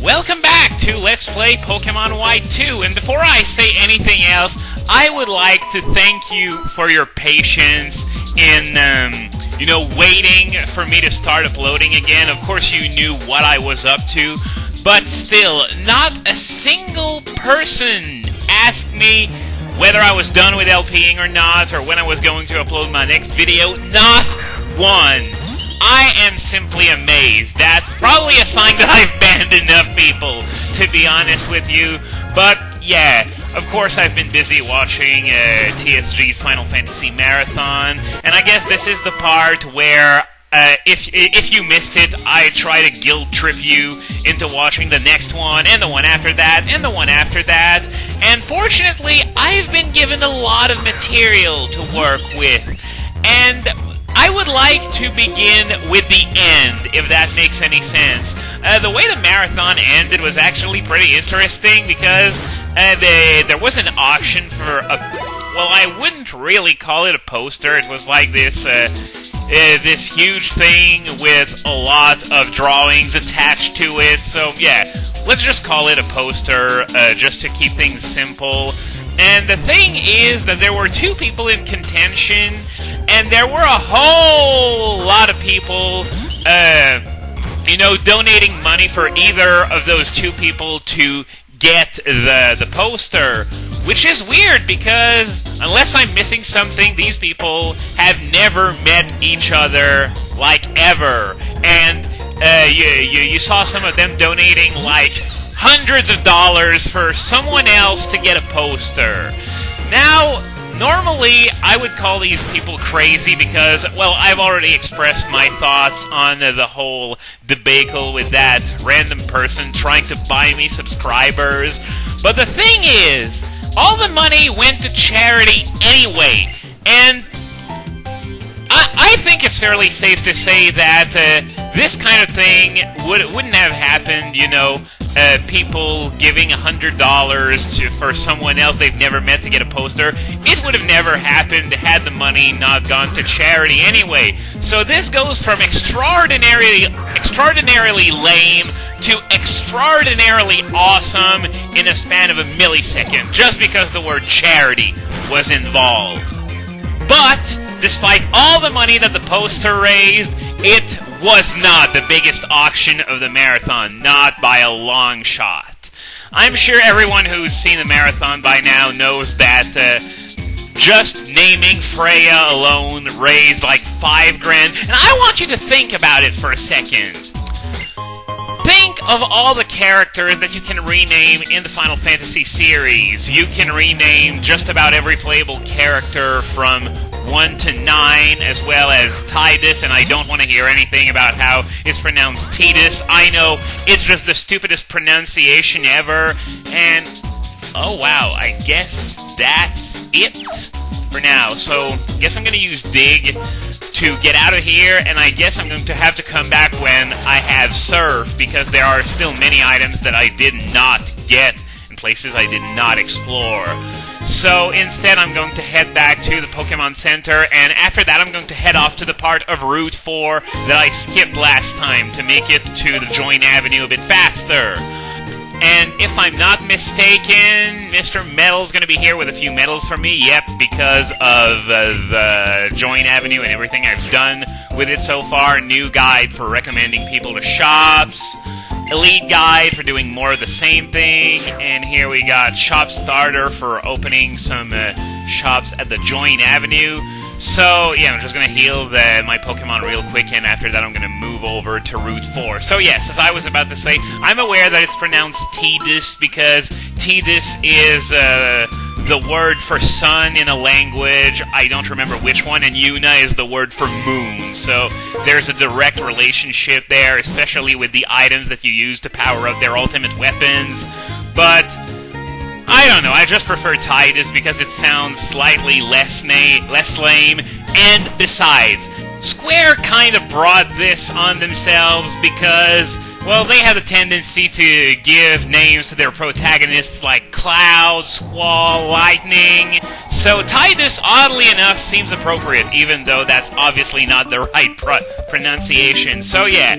Welcome back to Let's Play Pokemon White 2, and before I say anything else, I would like to thank you for your patience in, waiting for me to start uploading again. Of course, you knew what I was up to, but still, not a single person asked me whether I was done with LPing or not, or when I was going to upload my next video. Not one. I am simply amazed. That's probably a sign that I've banned enough people, to be honest with you. But, yeah, of course I've been busy watching TSG's Final Fantasy Marathon, and I guess this is the part where, if you missed it, I try to guilt trip you into watching the next one, and the one after that, and the one after that. And fortunately, I've been given a lot of material to work with, and I would like to begin with the end, if that makes any sense. The way the marathon ended was actually pretty interesting, because there was an auction for a... Well, I wouldn't really call it a poster. It was like this huge thing with a lot of drawings attached to it. So, yeah, let's just call it a poster, just to keep things simple. And the thing is that there were two people in contention, and there were a whole lot of people, donating money for either of those two people to get the poster. Which is weird, because unless I'm missing something, these people have never met each other, like, ever. And you saw some of them donating, like, hundreds of dollars for someone else to get a poster. Now, normally, I would call these people crazy because, well, I've already expressed my thoughts on the whole debacle with that random person trying to buy me subscribers. But the thing is, all the money went to charity anyway, and I think it's fairly safe to say that this kind of thing wouldn't have happened, people giving $100 for someone else they've never met to get a poster. It would have never happened had the money not gone to charity anyway. So this goes from extraordinarily lame to extraordinarily awesome in a span of a millisecond, just because the word charity was involved. But despite all the money that the poster raised, it was not the biggest auction of the marathon, not by a long shot. I'm sure everyone who's seen the marathon by now knows that just naming Freya alone raised like $5,000. And I want you to think about it for a second. Think of all the characters that you can rename in the Final Fantasy series. You can rename just about every playable character from 1 to 9, as well as Tidus, and I don't want to hear anything about how it's pronounced Tidus. I know, it's just the stupidest pronunciation ever, and oh wow, I guess that's it for now. So, I guess I'm going to use Dig to get out of here, and I guess I'm going to have to come back when I have Surf, because there are still many items that I did not get, and places I did not explore. So instead I'm going to head back to the Pokemon Center, and after that I'm going to head off to the part of Route 4 that I skipped last time to make it to the Join Avenue a bit faster. And if I'm not mistaken, Mr. Metal's going to be here with a few medals for me. Yep, because of the Join Avenue and everything I've done with it so far. New guide for recommending people to shops. Elite guide for doing more of the same thing. And here we got Shop Starter for opening some shops at the Join Avenue. So, yeah, I'm just going to heal my Pokemon real quick, and after that I'm going to move over to Route 4. So, yes, as I was about to say, I'm aware that it's pronounced Tidus, because Tidus is the word for sun in a language. I don't remember which one, and Yuna is the word for moon. So, there's a direct relationship there, especially with the items that you use to power up their ultimate weapons. But I don't know, I just prefer Tidus because it sounds slightly less lame, and besides, Square kind of brought this on themselves because, well, they have a tendency to give names to their protagonists like Cloud, Squall, Lightning, so Tidus, oddly enough, seems appropriate, even though that's obviously not the right pronunciation. So yeah,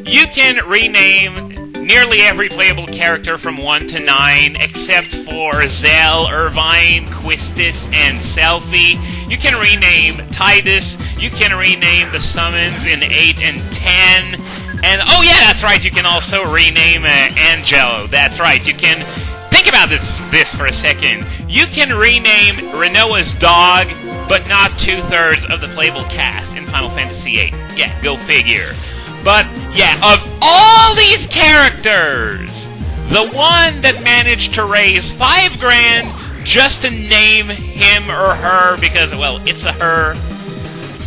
you can rename nearly every playable character from 1 to 9, except for Zell, Irvine, Quistis, and Selfie. You can rename Titus, you can rename the summons in 8 and 10, and oh yeah, that's right, you can also rename Angelo. That's right, you can... Think about this for a second. You can rename Renoa's dog, but not 2/3 of the playable cast in Final Fantasy VIII. Yeah, go figure. But, yeah, of all these characters, the one that managed to raise $5,000 just to name him or her, because, well, it's a her,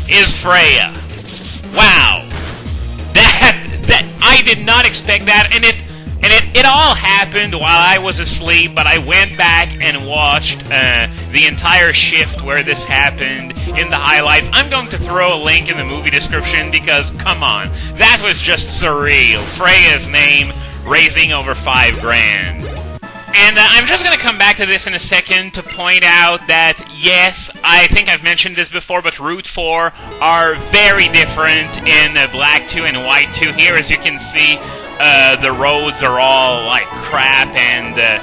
is Freya. Wow. That I did not expect that, and it all happened while I was asleep, but I went back and watched the entire shift where this happened in the highlights. I'm going to throw a link in the movie description because, come on, that was just surreal. Freya's name raising over $5,000. And I'm just going to come back to this in a second to point out that, yes, I think I've mentioned this before, but Route 4 are very different in Black 2 and White 2. Here, as you can see, the roads are all like crap, and the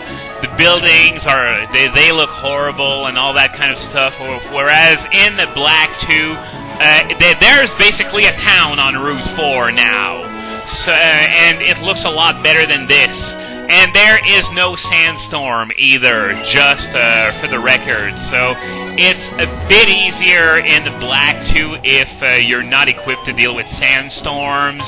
buildings are they look horrible and all that kind of stuff. Whereas in the Black 2, there's basically a town on Route 4 now, so and it looks a lot better than this. And there is no sandstorm either, just for the record. So it's a bit easier in the Black 2 if you're not equipped to deal with sandstorms.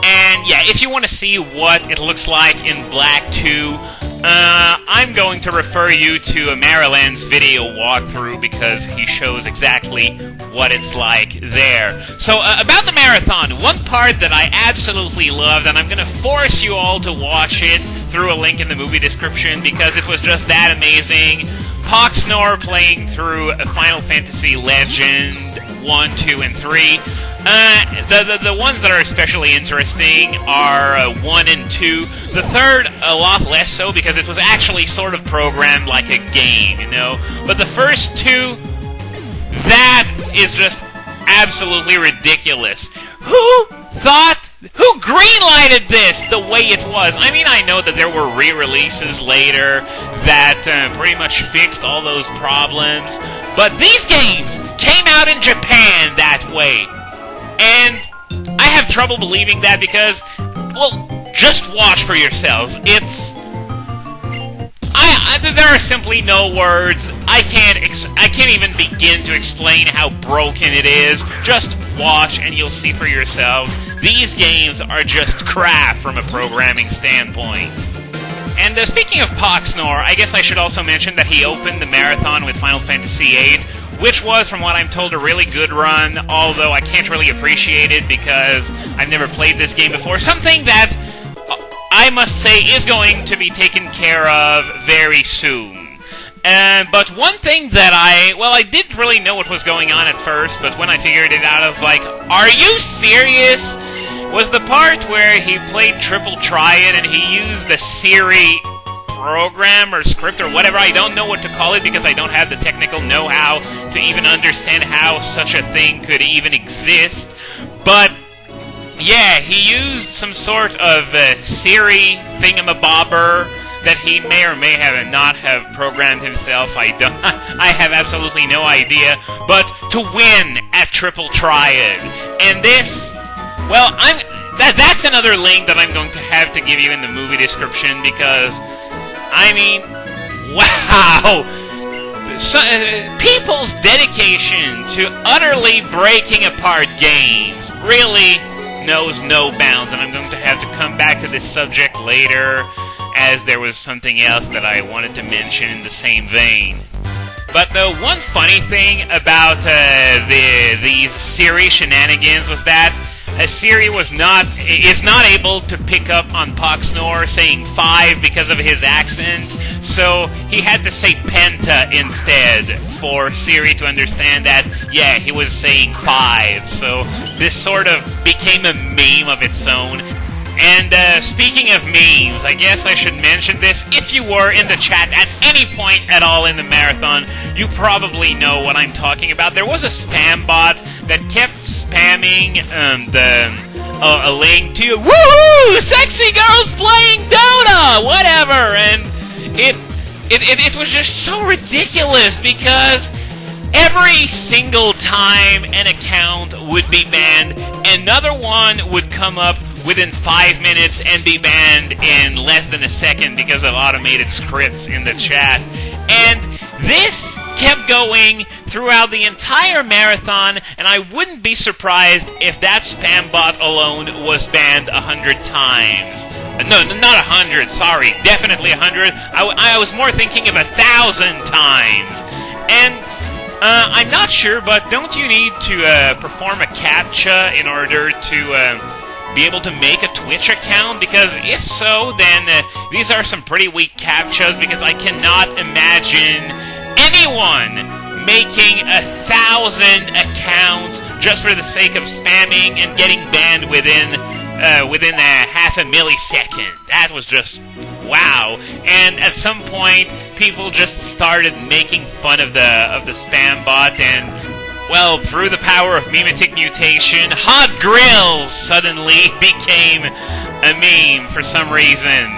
And yeah, if you want to see what it looks like in Black 2, I'm going to refer you to Maryland's video walkthrough because he shows exactly what it's like there. So, about the marathon, one part that I absolutely loved, and I'm going to force you all to watch it through a link in the movie description because it was just that amazing. Poxnor playing through Final Fantasy Legend 1, 2, and 3. The ones that are especially interesting are 1 and 2. The third, a lot less so, because it was actually sort of programmed like a game, you know? But the first two, that is just absolutely ridiculous. Who greenlighted this the way it was? I mean, I know that there were re-releases later that pretty much fixed all those problems, but these games came out in Japan that way. And I have trouble believing that because, well, just watch for yourselves. There are simply no words. I can't even begin to explain how broken it is. Just watch and you'll see for yourselves. These games are just crap from a programming standpoint. And speaking of Poxnor, I guess I should also mention that he opened the marathon with Final Fantasy VIII, which was, from what I'm told, a really good run, although I can't really appreciate it because I've never played this game before. Something that I must say is going to be taken care of very soon. But one thing that I didn't really know what was going on at first, but when I figured it out, I was like, are you serious? Was the part where he played Triple Triad and he used the Siri program or script or whatever. I don't know what to call it because I don't have the technical know-how to even understand how such a thing could even exist. But yeah, he used some sort of Siri thingamabobber that he may or may have not have programmed himself. I have absolutely no idea. But to win at Triple Triad, and this, well, that's another link that I'm going to have to give you in the movie description because, I mean, wow! People's dedication to utterly breaking apart games really knows no bounds, and I'm going to have to come back to this subject later, as there was something else that I wanted to mention in the same vein. But the one funny thing about these Siri shenanigans was that Siri is not able to pick up on Poxnor saying 5 because of his accent, so he had to say Penta instead for Siri to understand that, yeah, he was saying 5. So this sort of became a meme of its own. And speaking of memes, I guess I should mention this. If you were in the chat at any point at all in the marathon, you probably know what I'm talking about. There was a spam bot that kept spamming a link to woohoo, sexy girls playing Dota, whatever, and it was just so ridiculous because every single time an account would be banned, another one would come up within 5 minutes and be banned in less than a second because of automated scripts in the chat. And this kept going throughout the entire marathon, and I wouldn't be surprised if that spam bot alone was banned 100 times. No, not 100, sorry, definitely 100. I was more thinking of 1,000 times. And I'm not sure, but don't you need to perform a CAPTCHA in order to be able to make a Twitch account? Because if so, then these are some pretty weak CAPTCHAs, because I cannot imagine anyone making 1,000 accounts just for the sake of spamming and getting banned within a half a millisecond. That was just wow. And at some point, people just started making fun of the spam bot, and well, through the power of memetic mutation, hot grills suddenly became a meme for some reason.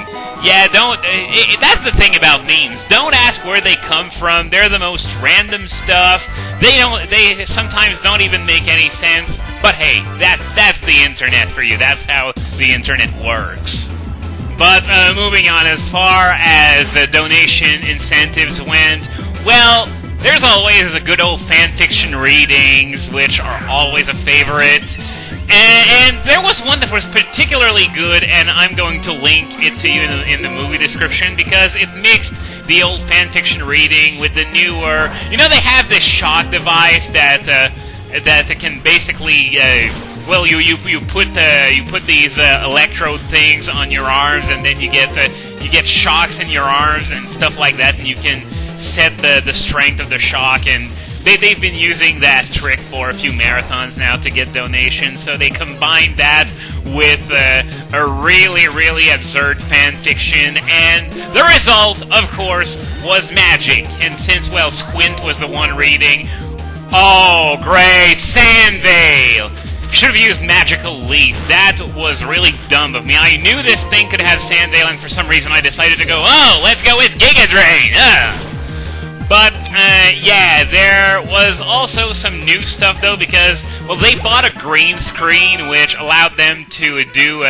Yeah, that's the thing about memes. Don't ask where they come from. They're the most random stuff. They sometimes don't even make any sense. But hey, that's the internet for you. That's how the internet works. But moving on, as far as donation incentives went, well, there's always a good old fanfiction readings, which are always a favorite. And there was one that was particularly good, and I'm going to link it to you in the movie description, because it mixed the old fanfiction reading with the newer. You know, they have this shock device that can basically, well, you put these electrode things on your arms, and then you get shocks in your arms and stuff like that, and you can set the strength of the shock. And they've been using that trick for a few marathons now to get donations, so they combined that with a really, really absurd fan fiction, and the result, of course, was magic. And since, well, Squint was the one reading, oh, great, Sandvale! Should have used Magical Leaf. That was really dumb of me. I knew this thing could have Sandvale, and for some reason I decided to go, oh, let's go with Giga Drain! But, yeah, there was also some new stuff, though, because, well, they bought a green screen, which allowed them to do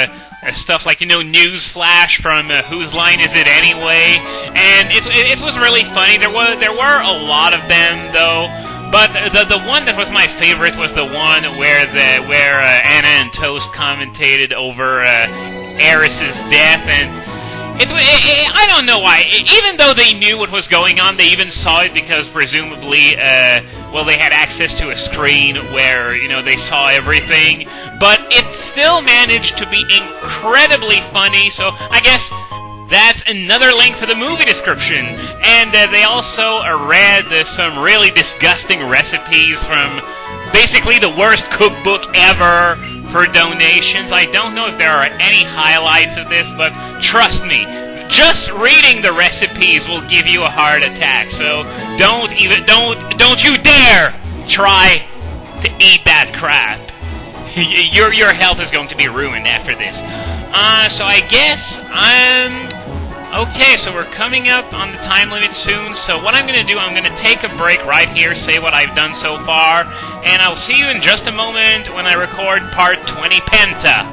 stuff like, you know, news flash from Whose Line Is It Anyway? And it was really funny. There were a lot of them, though. But the one that was my favorite was the one where Anna and Toast commentated over Aeris' death, and I don't know why. Even though they knew what was going on, they even saw it because presumably, well, they had access to a screen where, you know, they saw everything. But it still managed to be incredibly funny, so I guess that's another link for the movie description. And they also read some really disgusting recipes from basically the worst cookbook ever for donations. I don't know if there are any highlights of this, but trust me, just reading the recipes will give you a heart attack. So don't you dare try to eat that crap. Your health is going to be ruined after this. So I guess okay, so we're coming up on the time limit soon, so what I'm going to do, I'm going to take a break right here, say what I've done so far, and I'll see you in just a moment when I record part 20 Penta.